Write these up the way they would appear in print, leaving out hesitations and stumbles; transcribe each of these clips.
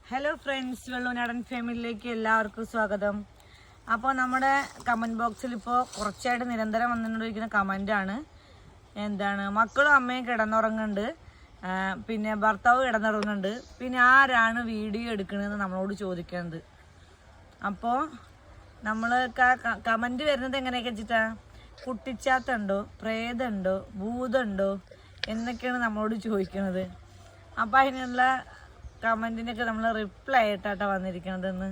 Hello friends, വെള്ളൂനാടൻ ഫാമിലിയിലേക്ക് എല്ലാവർക്കും സ്വാഗതം. അപ്പോൾ നമ്മുടെ കമൻറ്റ് ബോക്സിൽ ഇപ്പോൾ കുറച്ചായിട്ട് നിരന്തരം വന്നുകൊണ്ടിരിക്കുന്ന കമൻറ്റാണ് മക്കളും അമ്മയും കിടന്നുറങ്ങുന്നുണ്ട്, പിന്നെ ഭർത്താവ് കിടന്നുറങ്ങുന്നുണ്ട്, പിന്നെ ആരാണ് വീഡിയോ എടുക്കണമെന്ന് നമ്മളോട് ചോദിക്കുന്നത്. അപ്പോൾ നമ്മൾ കമൻറ്റ് വരുന്നത് എങ്ങനെയൊക്കെ വെച്ചിട്ടാണ്, കുട്ടിച്ചാത്തുണ്ടോ, പ്രേതമുണ്ടോ, ഭൂതമുണ്ടോ എന്നൊക്കെയാണ് നമ്മളോട് ചോദിക്കുന്നത്. അപ്പോൾ അതിനുള്ള കമൻറ്റിനൊക്കെ നമ്മൾ റിപ്ലൈ ആയിട്ടാണ് വന്നിരിക്കണതെന്ന്.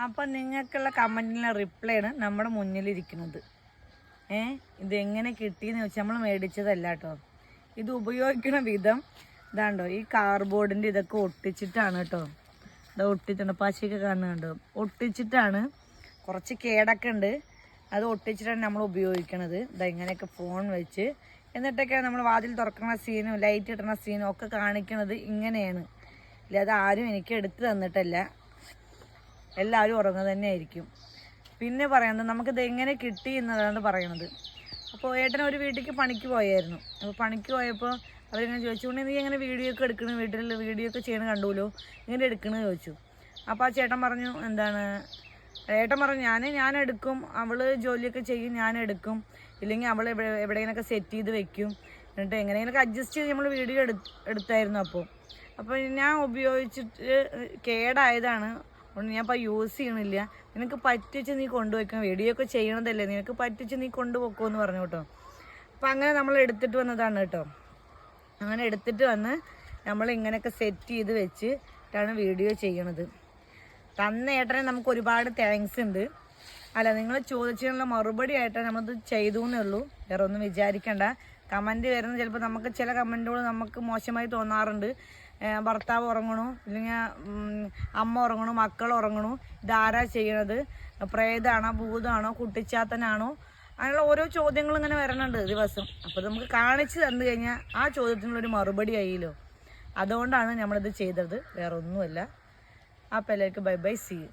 അപ്പം നിങ്ങൾക്കുള്ള കമൻറ്റിനുള്ള റിപ്ലൈ ആണ് നമ്മുടെ മുന്നിലിരിക്കുന്നത്. ഇതെങ്ങനെ കിട്ടിയെന്ന് ചോദിച്ചാൽ നമ്മൾ മേടിച്ചതല്ല കേട്ടോ. ഇത് ഉപയോഗിക്കുന്ന വിധം ഇതാണ്ടോ, ഈ കാർഡ്ബോർഡിൻ്റെ ഇതൊക്കെ ഒട്ടിച്ചിട്ടാണ് കേട്ടോ. ഇത് ഒട്ടിച്ചിട്ടുണ്ട്, പശയൊക്കെ കാണുന്നുണ്ടോ, ഒട്ടിച്ചിട്ടാണ്. കുറച്ച് കേടൊക്കെ ഉണ്ട്, അത് ഒട്ടിച്ചിട്ടാണ് നമ്മൾ ഉപയോഗിക്കണത്. ഇതാ ഇങ്ങനെയൊക്കെ ഫോൺ വെച്ച് എന്നിട്ടൊക്കെയാണ് നമ്മൾ വാതിൽ തുറക്കുന്ന സീനും ലൈറ്റ് ഇടുന്ന സീനും ഒക്കെ കാണിക്കണത്. ഇങ്ങനെയാണ്, ഇല്ലാതെ ആരും എനിക്ക് എടുത്ത് തന്നിട്ടല്ല, എല്ലാവരും ഉറങ്ങുക തന്നെ ആയിരിക്കും. പിന്നെ പറയുന്നത് നമുക്കിത് എങ്ങനെ കിട്ടി എന്നതാണ് പറയണത്. അപ്പോൾ ഏട്ടൻ ഒരു വീട്ടിലേക്ക് പണിക്ക് പോയായിരുന്നു. അപ്പോൾ പണിക്ക് പോയപ്പോൾ അവരിങ്ങനെ ചോദിച്ചുകൊണ്ട് നീ എങ്ങനെ വീഡിയോ ഒക്കെ എടുക്കണം, വീട്ടിൽ വീഡിയോ ഒക്കെ ചെയ്യണം കണ്ടുല്ലോ, ഇങ്ങനെ എടുക്കണമെന്ന് ചോദിച്ചു. അപ്പോൾ ആ ചേട്ടൻ പറഞ്ഞു ഏട്ടൻ പറഞ്ഞു ഞാൻ എടുക്കും, അവൾ ജോലിയൊക്കെ ചെയ്യും, ഞാൻ എടുക്കും, ഇല്ലെങ്കിൽ അവൾ എവിടെയെങ്കിലൊക്കെ സെറ്റ് ചെയ്ത് വെക്കും, എന്നിട്ട് എങ്ങനെയെങ്കിലൊക്കെ അഡ്ജസ്റ്റ് ചെയ്ത് നമ്മൾ വീഡിയോ എടുത്തായിരുന്നു. അപ്പോൾ ഞാൻ ഉപയോഗിച്ചിട്ട് കേടായതാണ്, ഞാൻ ഇപ്പോൾ യൂസ് ചെയ്യണില്ല, നിനക്ക് പറ്റിച്ച് നീ കൊണ്ടുവയ്ക്കണം, വീഡിയോ ഒക്കെ ചെയ്യണതല്ലേ, നിനക്ക് പറ്റിച്ച് നീ കൊണ്ടുപോക്കുമെന്ന് പറഞ്ഞു കേട്ടോ. അപ്പം അങ്ങനെ നമ്മൾ എടുത്തിട്ട് വന്നതാണ് കേട്ടോ. അങ്ങനെ എടുത്തിട്ട് വന്ന് നമ്മൾ ഇങ്ങനെയൊക്കെ സെറ്റ് ചെയ്ത് വെച്ചിട്ടാണ് വീഡിയോ ചെയ്യണത്. തന്ന ഏട്ടനെ നമുക്ക് ഒരുപാട് താങ്ക്സ് ഉണ്ട്. അല്ല, നിങ്ങൾ ചോദിച്ചതിനുള്ള മറുപടി ആയിട്ടാണ് നമ്മളിത് ചെയ്തു എന്നേ ഉള്ളൂ, വേറെ ഒന്നും വിചാരിക്കണ്ട. കമൻറ്റ് വരുന്നത് ചിലപ്പോൾ നമുക്ക് ചില കമൻറ്റുകൾ നമുക്ക് മോശമായി തോന്നാറുണ്ട്. ഭർത്താവ് ഉറങ്ങണു, ഇല്ലെങ്കിൽ അമ്മ ഉറങ്ങണു, മക്കൾ ഉറങ്ങണു, ഇതാരാ ചെയ്യണത്, പ്രേതാണോ, ഭൂതമാണോ, കുട്ടിച്ചാത്തനാണോ, അങ്ങനെയുള്ള ഓരോ ചോദ്യങ്ങളും ഇങ്ങനെ വരണുണ്ട് ദിവസം. അപ്പോൾ നമുക്ക് കാണിച്ച് തന്നു കഴിഞ്ഞാൽ ആ ചോദ്യത്തിനുള്ളൊരു മറുപടി ആയില്ലോ. അതുകൊണ്ടാണ് നമ്മളിത് ചെയ്തത്, വേറെ ഒന്നുമല്ല. അപ്പോൾ എല്ലാവർക്കും ബൈ ബൈ, സീ യു.